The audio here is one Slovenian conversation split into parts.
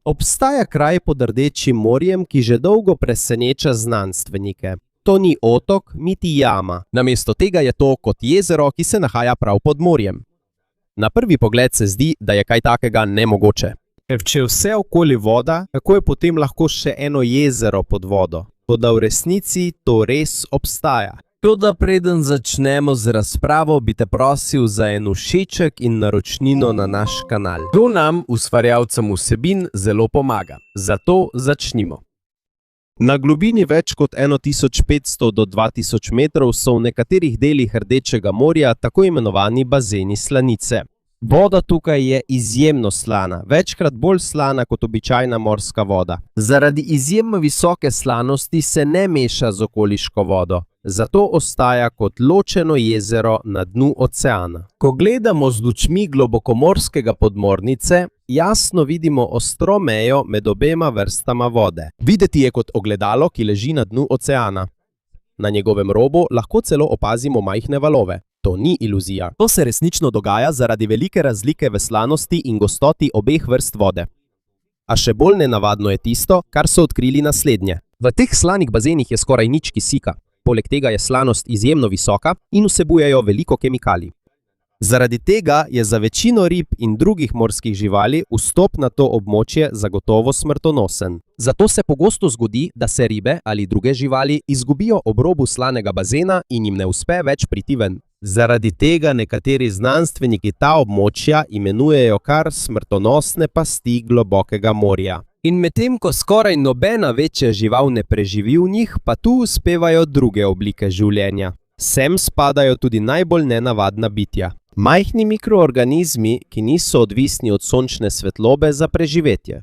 Obstaja kraj pod Rdečim morjem, ki že dolgo preseneča znanstvenike. To ni otok, niti jama. Namesto tega je to kot jezero, ki se nahaja prav pod morjem. Na prvi pogled se zdi, da je kaj takega nemogoče. Če je vse okoli voda, kako je potem lahko še eno jezero pod vodo? Toda v resnici to res obstaja. Toda preden začnemo z razpravo, bi te prosil za en všeček in naročnino na naš kanal. To nam, ustvarjalcem vsebin, zelo pomaga. Zato začnimo. Na globini več kot 1500 do 2000 metrov so v nekaterih delih Rdečega morja tako imenovani bazeni slanice. Voda tukaj je izjemno slana, večkrat bolj slana kot običajna morska voda. Zaradi izjemno visoke slanosti se ne meša z okoliško vodo, zato ostaja kot ločeno jezero na dnu oceana. Ko gledamo z lučmi globokomorskega podmornice, jasno vidimo ostro mejo med obema vrstama vode. Videti je kot ogledalo, ki leži na dnu oceana. Na njegovem robu lahko celo opazimo majhne valove. To ni iluzija. To se resnično dogaja zaradi velike razlike v slanosti in gostoti obeh vrst vode. A še bolj nenavadno je tisto, kar so odkrili naslednje. V teh slanih bazenih je skoraj nič kisika. Poleg tega je slanost izjemno visoka in vsebujejo veliko kemikalij. Zaradi tega je za večino rib in drugih morskih živali vstop na to območje zagotovo smrtonosen. Zato se pogosto zgodi, da se ribe ali druge živali izgubijo ob robu slanega bazena in jim ne uspe več priti ven. Zaradi tega nekateri znanstveniki ta območja imenujejo kar smrtonosne pasti globokega morja. In medtem ko skoraj nobena večja žival ne preživi v njih, pa tu uspevajo druge oblike življenja. Sem spadajo tudi najbolj nenavadna bitja. Majhni mikroorganizmi, ki niso odvisni od sončne svetlobe za preživetje.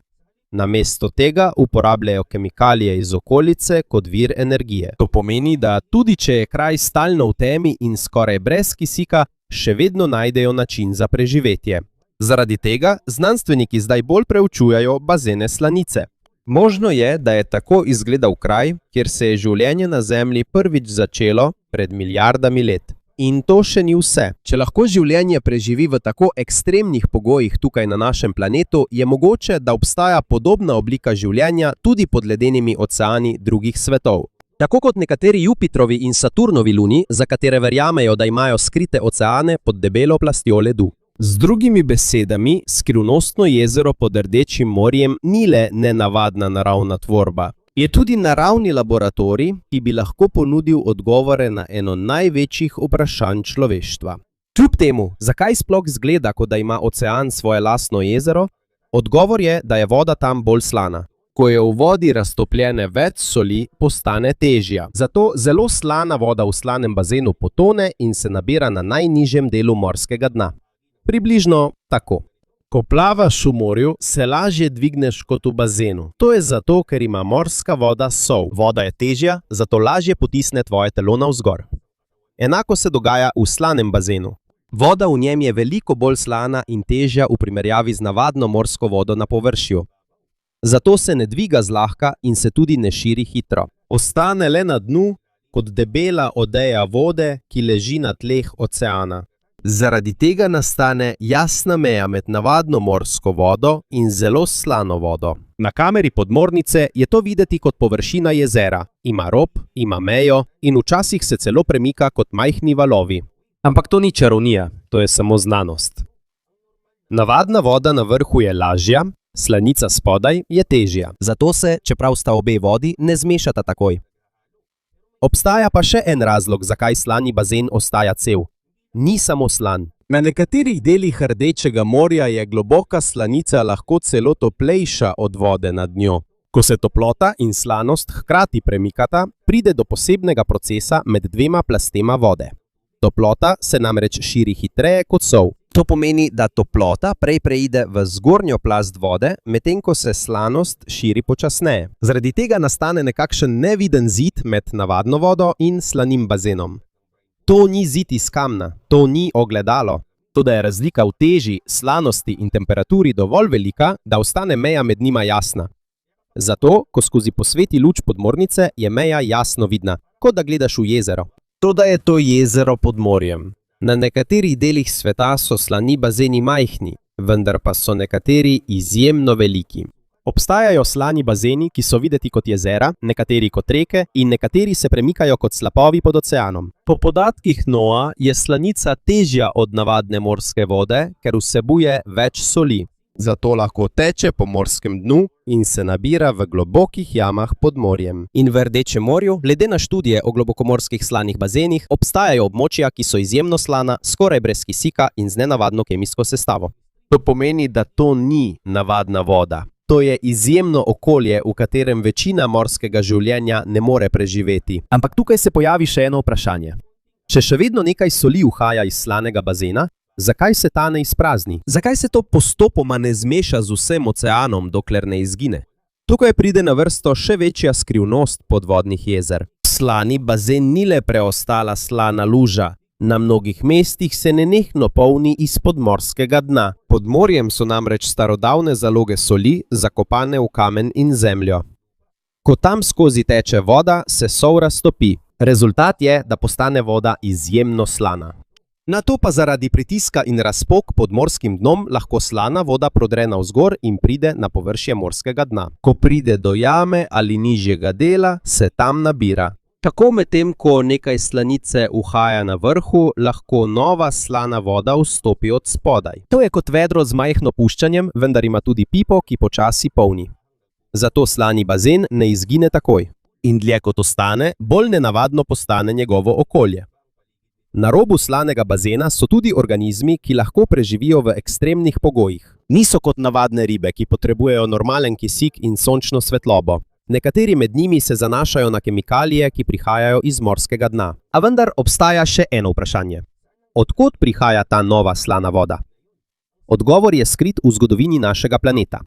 Namesto tega uporabljajo kemikalije iz okolice kot vir energije. To pomeni, da tudi če je kraj stalno v temi in skoraj brez kisika, še vedno najdejo način za preživetje. Zaradi tega znanstveniki zdaj bolj preučujejo bazene slanice. Možno je, da je tako izgledal kraj, kjer se je življenje na Zemlji prvič začelo pred milijardami let. In to še ni vse. Če lahko življenje preživi v tako ekstremnih pogojih tukaj na našem planetu, je mogoče, da obstaja podobna oblika življenja tudi pod ledenimi oceani drugih svetov. Tako kot nekateri Jupitrovi in Saturnovi luni, za katere verjamejo, da imajo skrite oceane pod debelo plastjo ledu. Z drugimi besedami, skrivnostno jezero pod Rdečim morjem ni le nenavadna naravna tvorba. Je tudi naravni laboratorij, ki bi lahko ponudil odgovore na eno največjih vprašanj človeštva. Kljub temu, zakaj sploh izgleda, kot da ima ocean svoje lastno jezero? Odgovor je, da je voda tam bolj slana. Ko je v vodi raztopljene več soli, postane težja. Zato zelo slana voda v slanem bazenu potone in se nabira na najnižjem delu morskega dna. Približno tako. Ko plavaš v morju, se lažje dvigneš kot v bazenu. To je zato, ker ima morska voda sol. Voda je težja, zato lažje potisne tvoje telo navzgor. Enako se dogaja v slanem bazenu. Voda v njem je veliko bolj slana in težja v primerjavi z navadno morsko vodo na površju. Zato se ne dviga zlahka in se tudi ne širi hitro. Ostane le na dnu, kot debela odeja vode, ki leži na tleh oceana. Zaradi tega nastane jasna meja med navadno morsko vodo in zelo slano vodo. Na kameri podmornice je to videti kot površina jezera. Ima rob, ima mejo in včasih se celo premika kot majhni valovi. Ampak to ni čarovnija, to je samo znanost. Navadna voda na vrhu je lažja, slanica spodaj je težja. Zato se, čeprav sta obe vodi, ne zmešata takoj. Obstaja pa še en razlog, zakaj slani bazen ostaja cel. Ni samo slan. Na nekaterih delih Rdečega morja je globoka slanica lahko celo toplejša od vode nad njo. Ko se toplota in slanost hkrati premikata, pride do posebnega procesa med dvema plastema vode. Toplota se namreč širi hitreje kot sol. To pomeni, da toplota prej preide v zgornjo plast vode, medtem ko se slanost širi počasneje. Zaradi tega nastane nekakšen neviden zid med navadno vodo in slanim bazenom. To ni zid iz kamna, to ni ogledalo. Toda je razlika v teži, slanosti in temperaturi dovolj velika, da ostane meja med njima jasna. Zato, ko skozi posveti luč podmornice, je meja jasno vidna, kot da gledaš v jezero. Toda je to jezero pod morjem. Na nekaterih delih sveta so slani bazeni majhni, vendar pa so nekateri izjemno veliki. Obstajajo slani bazeni, ki so videti kot jezera, nekateri kot reke in nekateri se premikajo kot slapovi pod oceanom. Po podatkih NOAA je slanica težja od navadne morske vode, ker vsebuje več soli. Zato lahko teče po morskem dnu in se nabira v globokih jamah pod morjem. In v Rdečem morju, glede na študije o globokomorskih slanih bazenih, obstajajo območja, ki so izjemno slana, skoraj brez kisika in z nenavadno kemijsko sestavo. To pomeni, da to ni navadna voda. To je izjemno okolje, v katerem večina morskega življenja ne more preživeti. Ampak tukaj se pojavi še eno vprašanje. Če še vedno nekaj soli uhaja iz slanega bazena, zakaj se ta ne izprazni? Zakaj se to postopoma ne zmeša z vsem oceanom, dokler ne izgine? Tukaj pride na vrsto še večja skrivnost podvodnih jezer. Slani bazen ni le preostala slana luža. Na mnogih mestih se nenehno polni iz podmorskega dna. Pod morjem so namreč starodavne zaloge soli, zakopane v kamen in zemljo. Ko tam skozi teče voda, se sol raztopi. Rezultat je, da postane voda izjemno slana. Nato pa zaradi pritiska in razpok pod morskim dnom lahko slana voda prodre navzgor in pride na površje morskega dna. Ko pride do jame ali nižjega dela, se tam nabira. Tako medtem, ko nekaj slanice uhaja na vrhu, lahko nova slana voda vstopi od spodaj. To je kot vedro z majhno puščanjem, vendar ima tudi pipo, ki počasi polni. Zato slani bazen ne izgine takoj. In dlje kot ostane, bolj nenavadno postane njegovo okolje. Na robu slanega bazena so tudi organizmi, ki lahko preživijo v ekstremnih pogojih. Niso kot navadne ribe, ki potrebujejo normalen kisik in sončno svetlobo. Nekateri med njimi se zanašajo na kemikalije, ki prihajajo iz morskega dna. A vendar obstaja še eno vprašanje. Od kod prihaja ta nova slana voda? Odgovor je skrit v zgodovini našega planeta.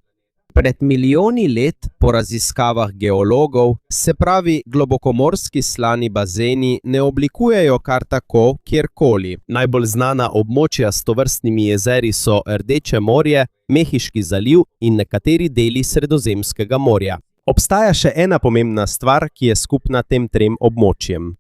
Pred milijoni let, po raziskavah geologov, se pravi globokomorski slani bazeni ne oblikujejo kar tako kjerkoli. Najbolj znana območja s tovrstnimi jezeri so Rdeče morje, Mehiški zaliv in nekateri deli Sredozemskega morja. Obstaja še ena pomembna stvar, ki je skupna tem trem območjem.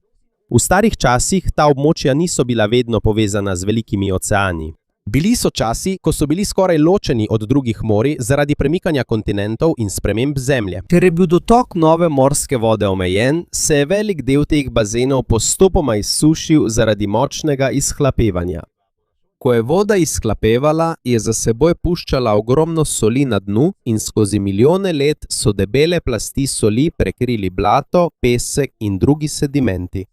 V starih časih ta območja niso bila vedno povezana z velikimi oceani. Bili so časi, ko so bili skoraj ločeni od drugih morij zaradi premikanja kontinentov in sprememb zemlje. Ker je bil dotok nove morske vode omejen, se je velik del teh bazenov postopoma izsušil zaradi močnega izhlapevanja. Ko je voda izhlapevala, je za seboj puščala ogromno soli na dnu in skozi milijone let so debele plasti soli prekrili blato, pesek in drugi sedimenti.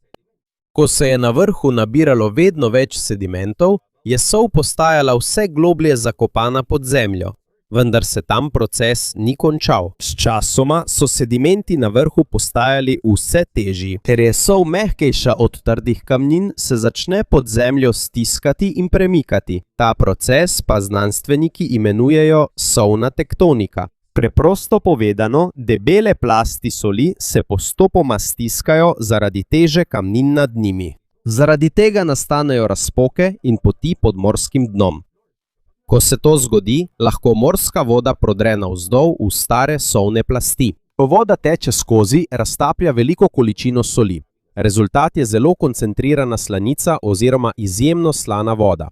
Ko se je na vrhu nabiralo vedno več sedimentov, je sol postajala vse globlje zakopana pod zemljo, vendar se tam proces ni končal. Sčasoma so sedimenti na vrhu postajali vse težji. Ker je sol mehkejša od trdih kamnin, se začne pod zemljo stiskati in premikati. Ta proces pa znanstveniki imenujejo solna tektonika. Preprosto povedano, debele plasti soli se postopoma stiskajo zaradi teže kamnin nad njimi. Zaradi tega nastanejo razpoke in poti pod morskim dnom. Ko se to zgodi, lahko morska voda prodre navzdol v stare solne plasti. Ko voda teče skozi, raztaplja veliko količino soli. Rezultat je zelo koncentrirana slanica oziroma izjemno slana voda.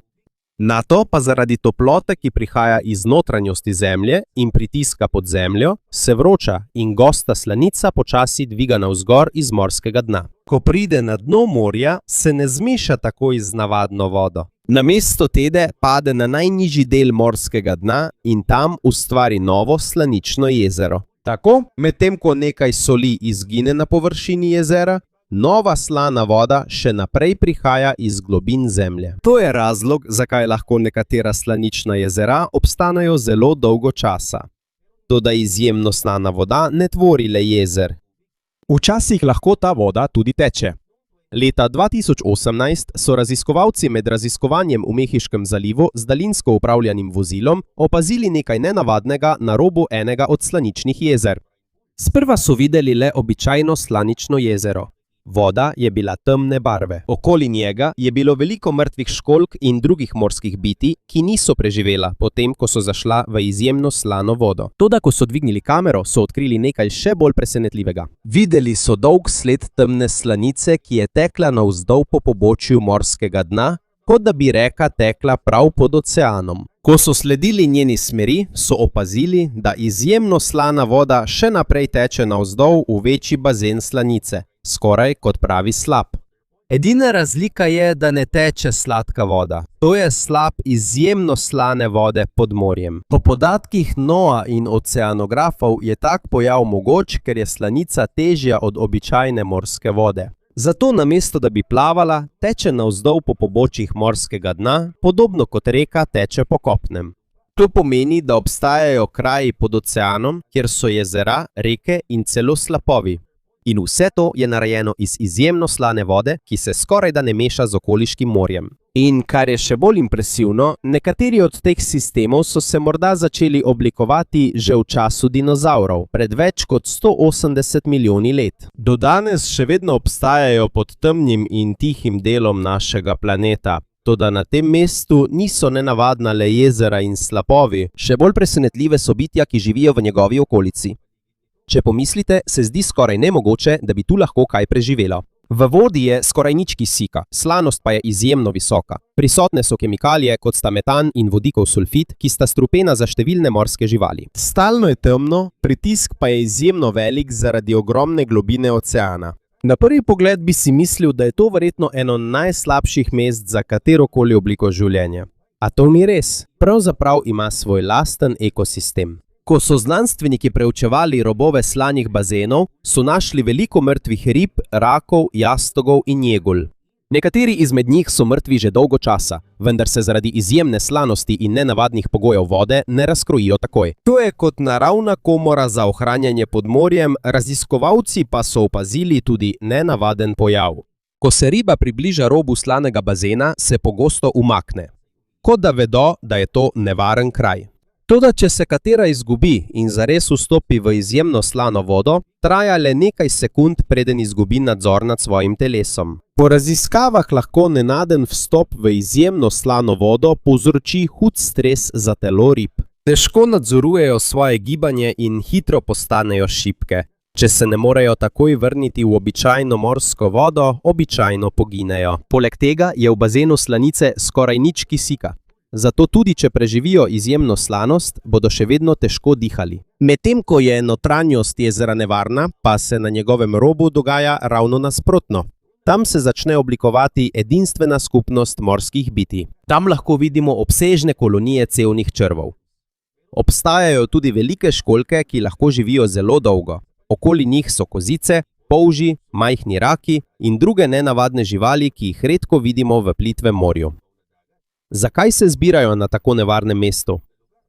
Nato pa zaradi toplote, ki prihaja iz notranjosti zemlje in pritiska pod zemljo, se vroča in gosta slanica počasi dviga navzgor iz morskega dna. Ko pride na dno morja, se ne zmeša takoj z navadno vodo. Namesto tede pade na najnižji del morskega dna in tam ustvari novo slanično jezero. Tako, medtem ko nekaj soli izgine na površini jezera, nova slana voda še naprej prihaja iz globin zemlje. To je razlog, zakaj lahko nekatera slanična jezera obstanejo zelo dolgo časa. Toda izjemno slana voda ne tvori le jezer. Včasih lahko ta voda tudi teče. Leta 2018 so raziskovalci med raziskovanjem v Mehiškem zalivu z daljinsko upravljanim vozilom opazili nekaj nenavadnega na robu enega od slaničnih jezer. Sprva so videli le običajno slanično jezero. Voda je bila temne barve. Okoli njega je bilo veliko mrtvih školjk in drugih morskih bitij, ki niso preživela potem, ko so zašla v izjemno slano vodo. Toda, ko so dvignili kamero, so odkrili nekaj še bolj presenetljivega. Videli so dolg sled temne slanice, ki je tekla navzdol po pobočju morskega dna kot da bi reka tekla prav pod oceanom. Ko so sledili njeni smeri, so opazili, da izjemno slana voda še naprej teče navzdol v večji bazen slanice, skoraj kot pravi slap. Edina razlika je, da ne teče sladka voda. To je slap izjemno slane vode pod morjem. Po podatkih NOAA in oceanografov je tak pojav mogoč, ker je slanica težja od običajne morske vode. Zato namesto, da bi plavala, teče navzdol po pobočjih morskega dna, podobno kot reka teče po kopnem. To pomeni, da obstajajo kraji pod oceanom, kjer so jezera, reke in celo slapovi. In vse to je narejeno iz izjemno slane vode, ki se skorajda ne meša z okoliškim morjem. In kar je še bolj impresivno, nekateri od teh sistemov so se morda začeli oblikovati že v času dinozavrov, pred več kot 180 milijoni let. Do danes še vedno obstajajo pod temnim in tihim delom našega planeta. Toda na tem mestu niso nenavadna le jezera in slapovi, še bolj presenetljive so bitja, ki živijo v njegovi okolici. Če pomislite, se zdi skoraj nemogoče, da bi tu lahko kaj preživelo. V vodi je skoraj nič kisika, slanost pa je izjemno visoka. Prisotne so kemikalije, kot sta metan in vodikov sulfid, ki sta strupena za številne morske živali. Stalno je temno, pritisk pa je izjemno velik zaradi ogromne globine oceana. Na prvi pogled bi si mislil, da je to verjetno eno najslabših mest za katerokoli obliko življenja. A to ni res. Pravzaprav ima svoj lasten ekosistem. Ko so znanstveniki preučevali robove slanih bazenov, so našli veliko mrtvih rib, rakov, jastogov in jegulj. Nekateri izmed njih so mrtvi že dolgo časa, vendar se zaradi izjemne slanosti in nenavadnih pogojev vode ne razkrojijo takoj. To je kot naravna komora za ohranjanje pod morjem, raziskovalci pa so opazili tudi nenavaden pojav. Ko se riba približa robu slanega bazena, se pogosto umakne, kot da vedo, da je to nevaren kraj. Toda, če se katera izgubi in zares vstopi v izjemno slano vodo, traja le nekaj sekund, preden izgubi nadzor nad svojim telesom. Po raziskavah lahko nenaden vstop v izjemno slano vodo povzroči hud stres za telo rib. Težko nadzorujejo svoje gibanje in hitro postanejo šibke. Če se ne morejo takoj vrniti v običajno morsko vodo, običajno poginejo. Poleg tega je v bazenu slanice skoraj nič kisika. Zato tudi, če preživijo izjemno slanost, bodo še vedno težko dihali. Medtem ko je notranjost jezera nevarna, pa se na njegovem robu dogaja ravno nasprotno. Tam se začne oblikovati edinstvena skupnost morskih bitij. Tam lahko vidimo obsežne kolonije cevnih črvov. Obstajajo tudi velike školjke, ki lahko živijo zelo dolgo. Okoli njih so kozice, polži, majhni raki in druge nenavadne živali, ki jih redko vidimo v plitvem morju. Zakaj se zbirajo na tako nevarnem mestu?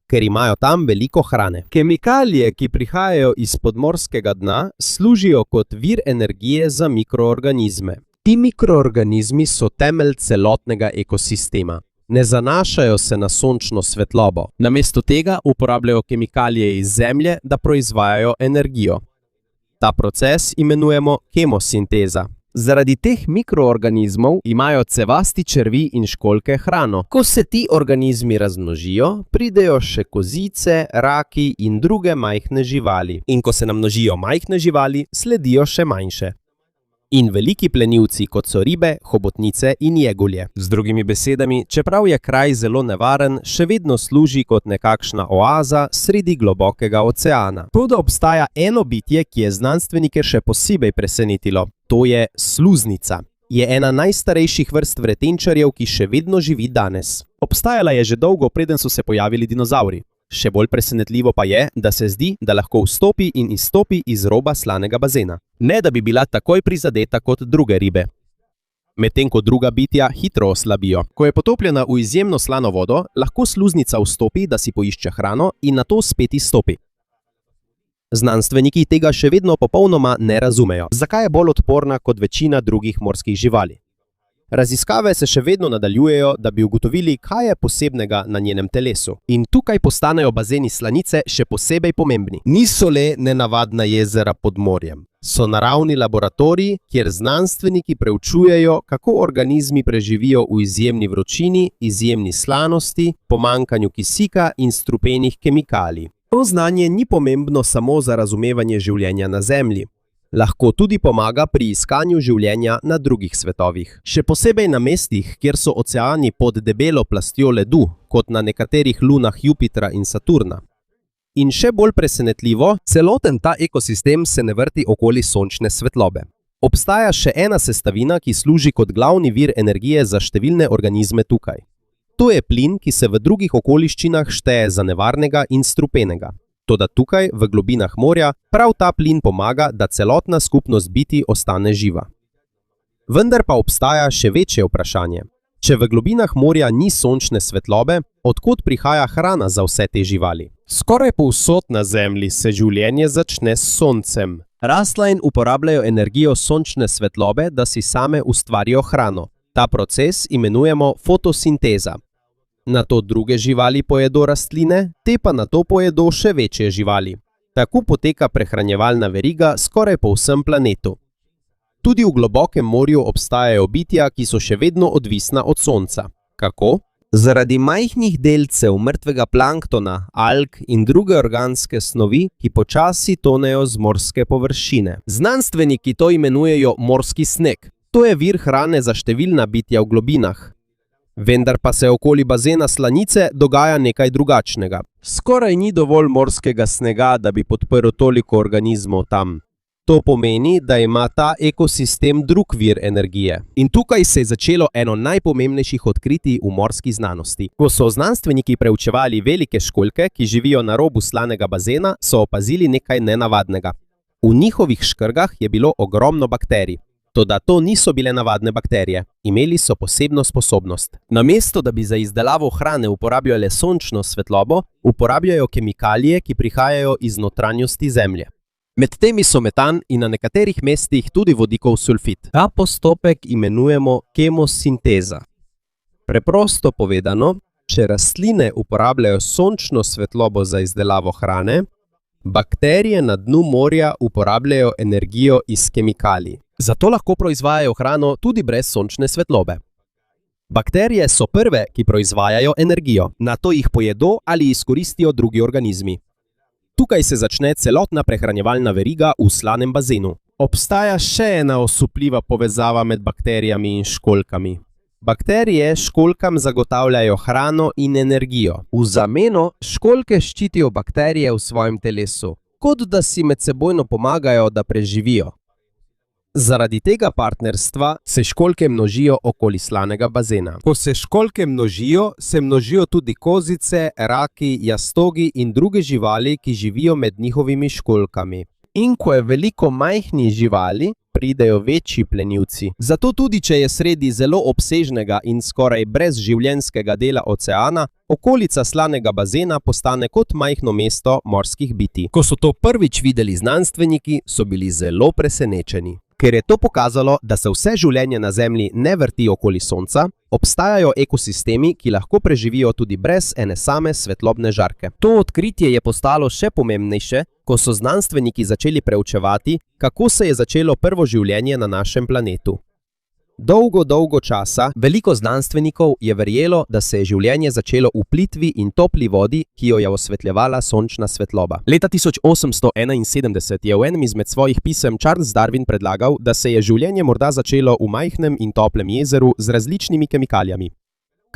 Ker imajo tam veliko hrane. Kemikalije, ki prihajajo iz podmorskega dna, služijo kot vir energije za mikroorganizme. Ti mikroorganizmi so temelj celotnega ekosistema. Ne zanašajo se na sončno svetlobo. Namesto tega uporabljajo kemikalije iz zemlje, da proizvajajo energijo. Ta proces imenujemo kemosinteza. Zaradi teh mikroorganizmov imajo cevasti črvi in školjke hrano. Ko se ti organizmi razmnožijo, pridejo še kozice, raki in druge majhne živali. In ko se namnožijo majhne živali, sledijo še manjše. In veliki plenilci, kot so ribe, hobotnice in jegulje. Z drugimi besedami, čeprav je kraj zelo nevaren, še vedno služi kot nekakšna oaza sredi globokega oceana. Toda obstaja eno bitje, ki je znanstvenike še posebej presenetilo. To je sluznica. Je ena najstarejših vrst vretenčarjev, ki še vedno živi danes. Obstajala je že dolgo, preden so se pojavili dinozavri. Še bolj presenetljivo pa je, da se zdi, da lahko vstopi in izstopi iz roba slanega bazena. Ne da bi bila takoj prizadeta kot druge ribe. Medtem ko druga bitja hitro oslabijo. Ko je potopljena v izjemno slano vodo, lahko sluznica vstopi, da si poišče hrano in nato spet izstopi. Znanstveniki tega še vedno popolnoma ne razumejo. Zakaj je bolj odporna kot večina drugih morskih živali? Raziskave se še vedno nadaljujejo, da bi ugotovili, kaj je posebnega na njenem telesu. In tukaj postanejo bazeni slanice še posebej pomembni. Niso le nenavadna jezera pod morjem. So naravni laboratoriji, kjer znanstveniki preučujejo, kako organizmi preživijo v izjemni vročini, izjemni slanosti, pomanjkanju kisika in strupenih kemikalij. To znanje ni pomembno samo za razumevanje življenja na Zemlji. Lahko tudi pomaga pri iskanju življenja na drugih svetovih. Še posebej na mestih, kjer so oceani pod debelo plastjo ledu, kot na nekaterih lunah Jupitra in Saturna. In še bolj presenetljivo, celoten ta ekosistem se ne vrti okoli sončne svetlobe. Obstaja še ena sestavina, ki služi kot glavni vir energije za številne organizme tukaj. To je plin, ki se v drugih okoliščinah šteje za nevarnega in strupenega. Toda tukaj, v globinah morja, prav ta plin pomaga, da celotna skupnost bitij ostane živa. Vendar pa obstaja še večje vprašanje. Če v globinah morja ni sončne svetlobe, od kod prihaja hrana za vse te živali? Skoraj povsod na Zemlji se življenje začne s soncem. Rastlin uporabljajo energijo sončne svetlobe, da si same ustvarijo hrano. Ta proces imenujemo fotosinteza. Nato druge živali pojedo rastline, te pa nato pojedo še večje živali. Tako poteka prehranjevalna veriga skoraj po vsem planetu. Tudi v globokem morju obstajajo bitja, ki so še vedno odvisna od sonca. Kako? Zaradi majhnih delcev mrtvega planktona, alg in druge organske snovi, ki počasi tonejo z morske površine. Znanstveniki to imenujejo morski sneg. To je vir hrane za številna bitja v globinah. Vendar pa se okoli bazena slanice dogaja nekaj drugačnega. Skoraj ni dovolj morskega snega, da bi podprl toliko organizmov tam. To pomeni, da ima ta ekosistem drug vir energije. In tukaj se je začelo eno najpomembnejših odkritij v morski znanosti. Ko so znanstveniki preučevali velike školjke, ki živijo na robu slanega bazena, so opazili nekaj nenavadnega. V njihovih škrgah je bilo ogromno bakterij. Toda to niso bile navadne bakterije. Imeli so posebno sposobnost. Namesto, da bi za izdelavo hrane uporabljale sončno svetlobo, uporabljajo kemikalije, ki prihajajo iz notranjosti Zemlje. Med temi so metan in na nekaterih mestih tudi vodikov sulfit. Ta postopek imenujemo kemosinteza. Preprosto povedano, če rastline uporabljajo sončno svetlobo za izdelavo hrane, bakterije na dnu morja uporabljajo energijo iz kemikalij. Zato lahko proizvajajo hrano tudi brez sončne svetlobe. Bakterije so prve, ki proizvajajo energijo, nato jih pojedo ali izkoristijo drugi organizmi. Tukaj se začne celotna prehranjevalna veriga v slanem bazenu. Obstaja še ena osupljiva povezava med bakterijami in školjkami. Bakterije školjkam zagotavljajo hrano in energijo. V zameno školjke ščitijo bakterije v svojem telesu, kot da si medsebojno pomagajo, da preživijo. Zaradi tega partnerstva se školjke množijo okoli slanega bazena. Ko se školjke množijo, se množijo tudi kozice, raki, jastogi in druge živali, ki živijo med njihovimi školjkami. In ko je veliko majhnih živali, pridejo večji plenilci. Zato tudi, če je sredi zelo obsežnega in skoraj brezživljenjskega dela oceana, okolica slanega bazena postane kot majhno mesto morskih bitij. Ko so to prvič videli znanstveniki, so bili zelo presenečeni. Ker je to pokazalo, da se vse življenje na Zemlji ne vrti okoli Sonca, obstajajo ekosistemi, ki lahko preživijo tudi brez ene same svetlobne žarke. To odkritje je postalo še pomembnejše, ko so znanstveniki začeli preučevati, kako se je začelo prvo življenje na našem planetu. Dolgo časa veliko znanstvenikov je verjelo, da se je življenje začelo v plitvi in topli vodi, ki jo je osvetljevala sončna svetloba. Leta 1871 je v enem izmed svojih pisem Charles Darwin predlagal, da se je življenje morda začelo v majhnem in toplem jezeru z različnimi kemikalijami.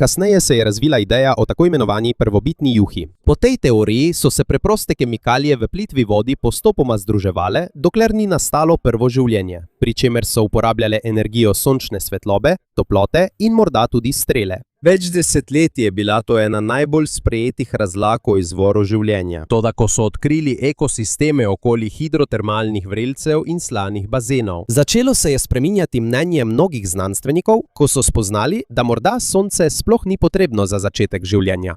Kasneje se je razvila ideja o tako imenovani prvobitni juhi. Po tej teoriji so se preproste kemikalije v plitvi vodi postopoma združevale, dokler ni nastalo prvo življenje, pri čemer so uporabljale energijo sončne svetlobe, toplote in morda tudi strele. Več desetletij je bila to ena najbolj sprejetih razlag o izvoru življenja. Toda ko so odkrili ekosisteme okoli hidrotermalnih vrelcev in slanih bazenov, začelo se je spreminjati mnenje mnogih znanstvenikov, ko so spoznali, da morda sonce sploh ni potrebno za začetek življenja.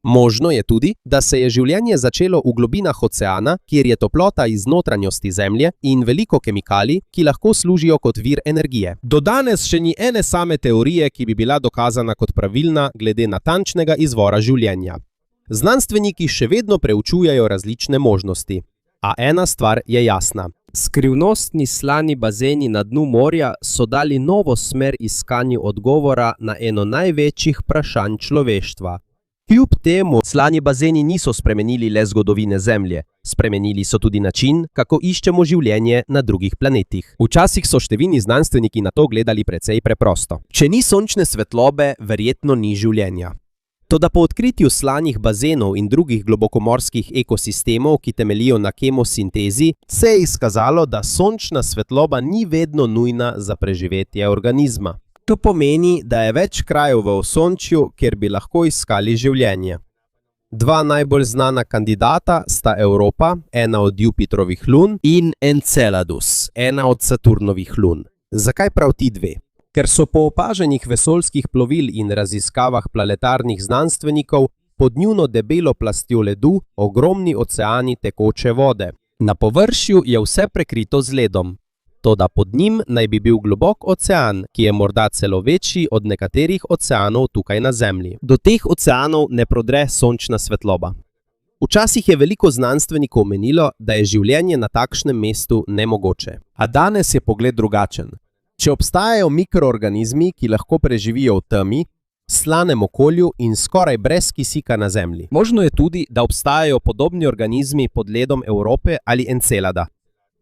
Možno je tudi, da se je življenje začelo v globinah oceana, kjer je toplota iz notranjosti Zemlje in veliko kemikalij, ki lahko služijo kot vir energije. Do danes še ni ene same teorije, ki bi bila dokazana kot pravilna glede natančnega izvora življenja. Znanstveniki še vedno preučujejo različne možnosti. A ena stvar je jasna. Skrivnostni slani bazeni na dnu morja so dali novo smer iskanju odgovora na eno največjih vprašanj človeštva. Kljub temu slani bazeni niso spremenili le zgodovine Zemlje, spremenili so tudi način, kako iščemo življenje na drugih planetih. Včasih so številni znanstveniki na to gledali precej preprosto. Če ni sončne svetlobe, verjetno ni življenja. Toda po odkritju slanih bazenov in drugih globokomorskih ekosistemov, ki temeljijo na kemosintezi, se je izkazalo, da sončna svetloba ni vedno nujna za preživetje organizma. To pomeni, da je več krajev v osončju, kjer bi lahko iskali življenje. Dva najbolj znana kandidata sta Europa, ena od Jupitrovih lun, in Enceladus, ena od Saturnovih lun. Zakaj prav ti dve? Ker so po opaženjih vesoljskih plovil in raziskavah planetarnih znanstvenikov pod njuno debelo plastjo ledu ogromni oceani tekoče vode. Na površju je vse prekrito z ledom. Toda pod njim naj bi bil globok ocean, ki je morda celo večji od nekaterih oceanov tukaj na Zemlji. Do teh oceanov ne prodre sončna svetloba. Včasih je veliko znanstvenikov menilo, da je življenje na takšnem mestu nemogoče. A danes je pogled drugačen. Če obstajajo mikroorganizmi, ki lahko preživijo v temi, slanem okolju in skoraj brez kisika na Zemlji. Možno je tudi, da obstajajo podobni organizmi pod ledom Evrope ali Encelada.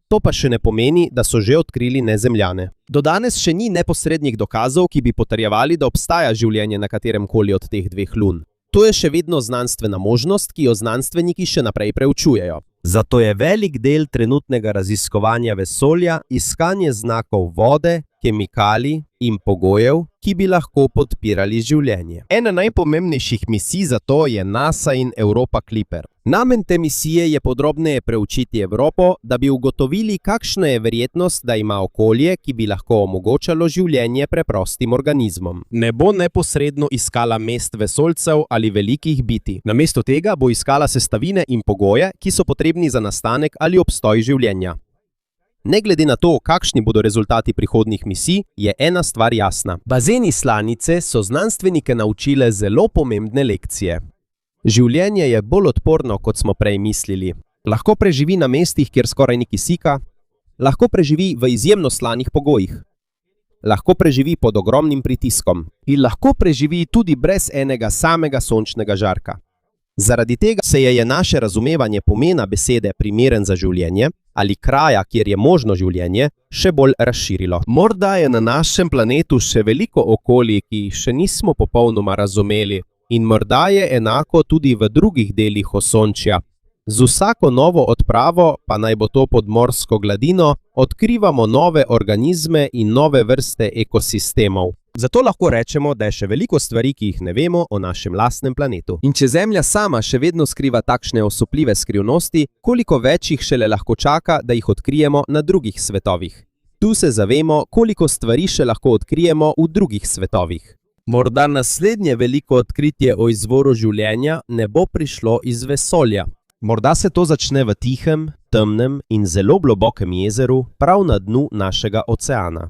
To pa še ne pomeni, da so že odkrili Nezemljane. Do danes še ni neposrednih dokazov, ki bi potrjevali, da obstaja življenje na kateremkoli od teh dveh lun. To je še vedno znanstvena možnost, ki jo znanstveniki še naprej preučujejo. Zato je velik del trenutnega raziskovanja vesolja iskanje znakov vode, kemikalij in pogojev, ki bi lahko podpirali življenje. Ena najpomembnejših misij za to je NASA in Europa Clipper. Namen te misije je podrobneje preučiti Evropo, da bi ugotovili, kakšna je verjetnost, da ima okolje, ki bi lahko omogočalo življenje preprostim organizmom. Ne bo neposredno iskala mest vesoljcev ali velikih bitij. Namesto tega bo iskala sestavine in pogoje, ki so potrebni za nastanek ali obstoj življenja. Ne glede na to, kakšni bodo rezultati prihodnjih misij, je ena stvar jasna. Bazeni slanice so znanstvenike naučile zelo pomembne lekcije. Življenje je bolj odporno, kot smo prej mislili. Lahko preživi na mestih, kjer skoraj ni kisika, lahko preživi v izjemno slanih pogojih, lahko preživi pod ogromnim pritiskom in lahko preživi tudi brez enega samega sončnega žarka. Zaradi tega se je naše razumevanje pomena besede primeren za življenje ali kraja, kjer je možno življenje, še bolj razširilo. Morda je na našem planetu še veliko okolij, ki jih še nismo popolnoma razumeli, in morda je enako tudi v drugih delih osončja. Z vsako novo odpravo, pa naj bo to pod morsko gladino, odkrivamo nove organizme in nove vrste ekosistemov. Zato lahko rečemo, da je še veliko stvari, ki jih ne vemo o našem lastnem planetu. In če Zemlja sama še vedno skriva takšne osupljive skrivnosti, koliko več jih šele lahko čaka, da jih odkrijemo na drugih svetovih. Tu se zavemo, koliko stvari še lahko odkrijemo v drugih svetovih. Morda naslednje veliko odkritje o izvoru življenja ne bo prišlo iz vesolja. Morda se to začne v tihem, temnem in zelo globokem jezeru prav na dnu našega oceana.